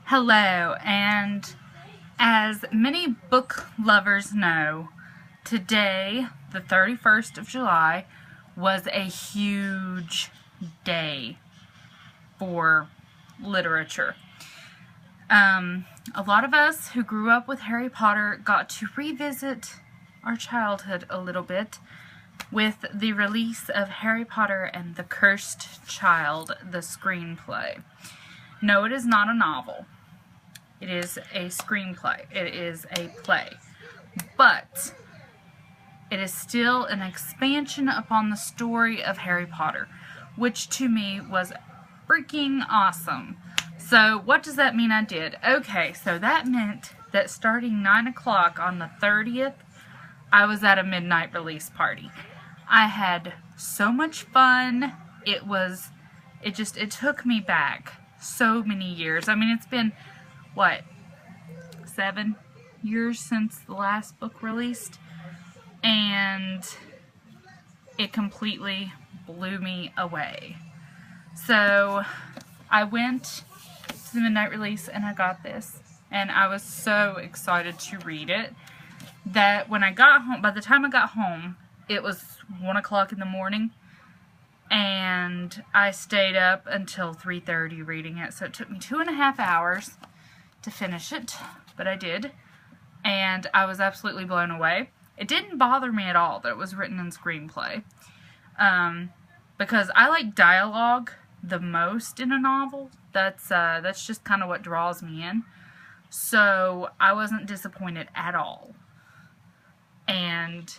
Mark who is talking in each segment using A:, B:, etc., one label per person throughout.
A: Hello, and as many book lovers know, today, the 31st of July, was a huge day for literature. A lot of us who grew up with Harry Potter got to revisit our childhood a little bit with the release of Harry Potter and the Cursed Child, the screenplay. No, it is not a novel. It is a screenplay. It is a play. But it is still an expansion upon the story of Harry Potter, which to me was freaking awesome. So what does that mean I did? Okay, so that meant that starting 9 o'clock on the 30th, I was at a midnight release party. I had so much fun. It took me back so many years. I mean, it's been, what, 7 years since the last book released? And it completely blew me away. So I went to the midnight release and I got this. And I was so excited to read it that when I got home, by the time I got home, it was 1 o'clock in the morning. And I stayed up until 3:30 reading it. So it took me 2.5 hours to finish it, but I did. And I was absolutely blown away. It didn't bother me at all that it was written in screenplay. Because I like dialogue the most in a novel. That's just kind of what draws me in. So I wasn't disappointed at all. And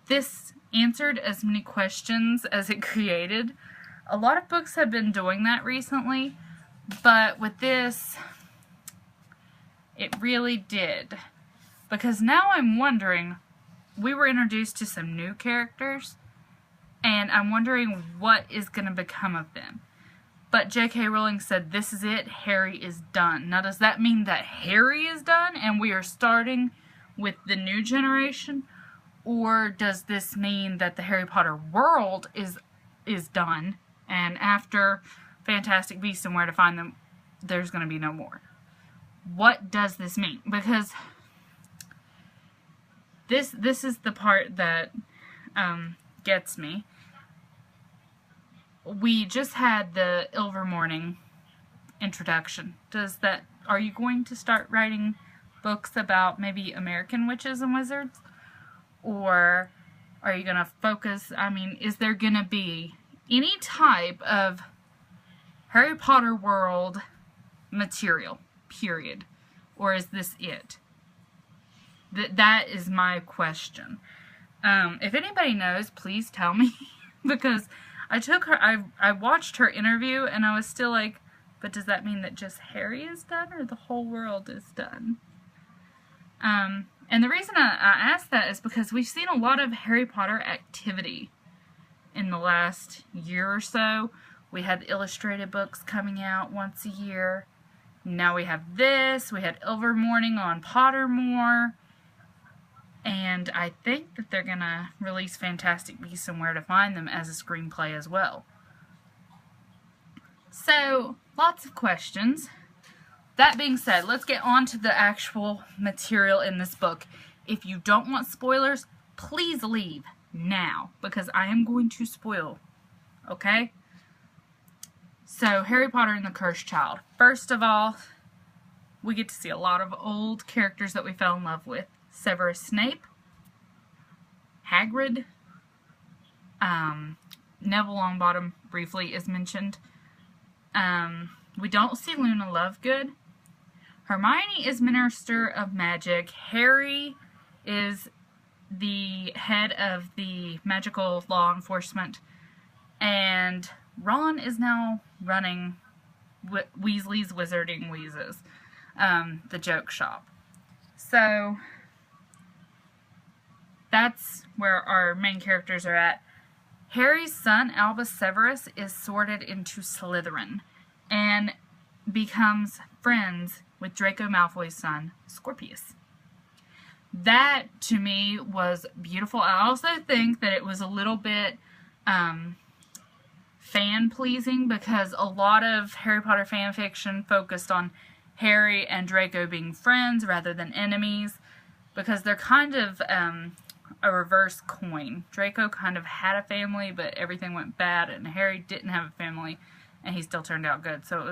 A: this answered as many questions as it created. A lot of books have been doing that recently, but with this, it really did. Because now I'm wondering, we were introduced to some new characters, and I'm wondering what is going to become of them. But J.K. Rowling said, this is it, Harry is done. Now, does that mean that Harry is done and we are starting with the new generation? Or does this mean that the Harry Potter world is done, and after Fantastic Beasts and Where to Find Them, there's going to be no more? What does this mean? Because this is the part that gets me. We just had the Ilvermorny introduction. Are you going to start writing books about maybe American witches and wizards? Or are you going to focus, is there going to be any type of Harry Potter world material, period? Or is this it? That is my question. If anybody knows, please tell me. Because I watched her interview and I was still like, but does that mean that just Harry is done or the whole world is done? And the reason I asked that is because we've seen a lot of Harry Potter activity in the last year or so. We had illustrated books coming out once a year. Now we have this. We had Ilvermorny on Pottermore. And I think that they're going to release Fantastic Beasts and Where to Find Them as a screenplay as well. So, lots of questions. That being said, let's get on to the actual material in this book. If you don't want spoilers, please leave now, because I am going to spoil, okay? So, Harry Potter and the Cursed Child. First of all, we get to see a lot of old characters that we fell in love with. Severus Snape, Hagrid, Neville Longbottom briefly is mentioned. We don't see Luna Lovegood. Hermione is Minister of Magic. Harry is the head of the magical law enforcement. And Ron is now running Weasley's Wizarding Wheezes, the joke shop. So that's where our main characters are at. Harry's son, Albus Severus, is sorted into Slytherin and becomes friends with Draco Malfoy's son, Scorpius. That, to me, was beautiful. I also think that it was a little bit fan-pleasing because a lot of Harry Potter fan fiction focused on Harry and Draco being friends rather than enemies, because they're kind of a reverse coin. Draco kind of had a family, but everything went bad, and Harry didn't have a family, and he still turned out good. So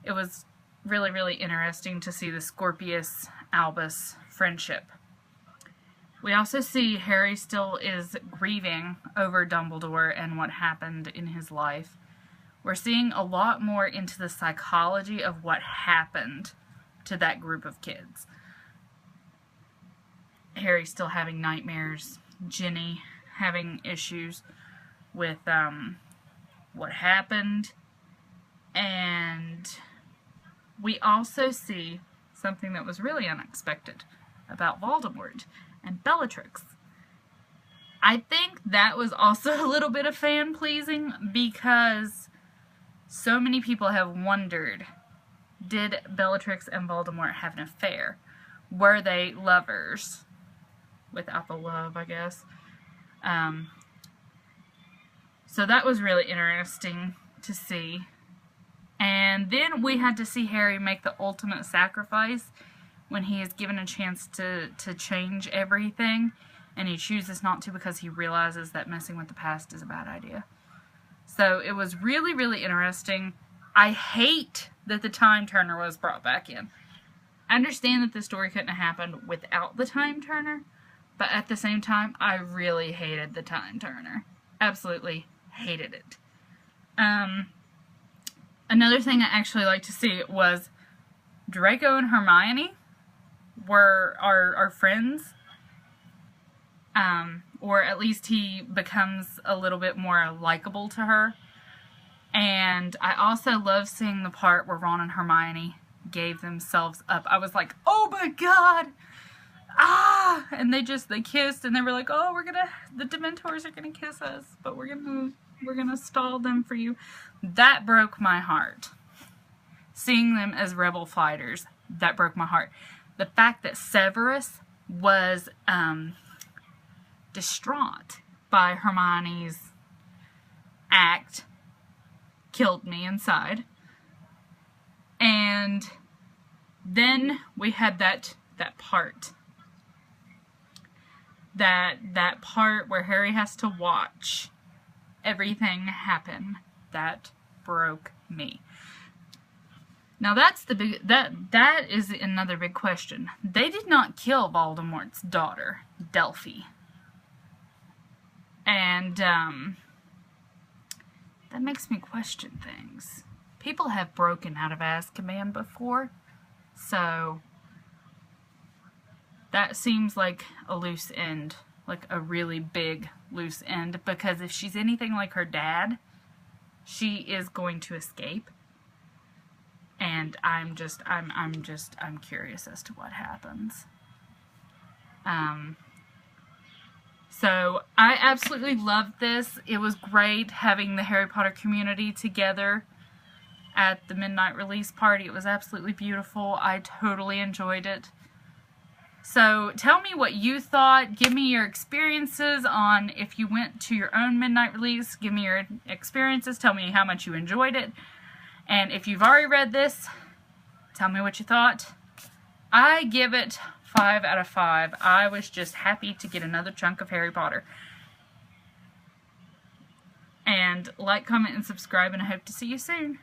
A: it was really, really interesting to see the Scorpius-Albus friendship. We also see Harry still is grieving over Dumbledore and what happened in his life. We're seeing a lot more into the psychology of what happened to that group of kids. Harry still having nightmares, Ginny having issues with what happened, and we also see something that was really unexpected about Voldemort and Bellatrix. I think that was also a little bit of fan-pleasing, because so many people have wondered, did Bellatrix and Voldemort have an affair? Were they lovers? Without the love, I guess. So that was really interesting to see. And then we had to see Harry make the ultimate sacrifice when he is given a chance to change everything, and he chooses not to because he realizes that messing with the past is a bad idea. So it was really, really interesting. I hate that the Time Turner was brought back in. I understand that the story couldn't have happened without the Time Turner, but at the same time, I really hated the Time Turner. Absolutely hated it. Another thing I actually liked to see was Draco and Hermione are friends. Or at least he becomes a little bit more likable to her. And I also love seeing the part where Ron and Hermione gave themselves up. I was like, oh my god! Ah! And they kissed, and they were like, oh, the Dementors are gonna kiss us, but we're gonna stall them for you. That broke my heart. Seeing them as rebel fighters, that broke my heart. The fact that Severus was distraught by Hermione's act killed me inside. And then we had that part. That part where Harry has to watch everything happen. That broke me. Now that is another big question. They did not kill Voldemort's daughter, Delphi. And that makes me question things. People have broken out of Azkaban before, so that seems like a loose end, like a really big loose end, because if she's anything like her dad, she is going to escape. And I'm curious as to what happens. So I absolutely loved this. It was great having the Harry Potter community together at the midnight release party. It was absolutely beautiful. I totally enjoyed it. So tell me what you thought. Give me your experiences on if you went to your own midnight release. Give me your experiences. Tell me how much you enjoyed it. And if you've already read this, tell me what you thought. I give it 5 out of 5. I was just happy to get another chunk of Harry Potter. And like, comment, and subscribe, and I hope to see you soon.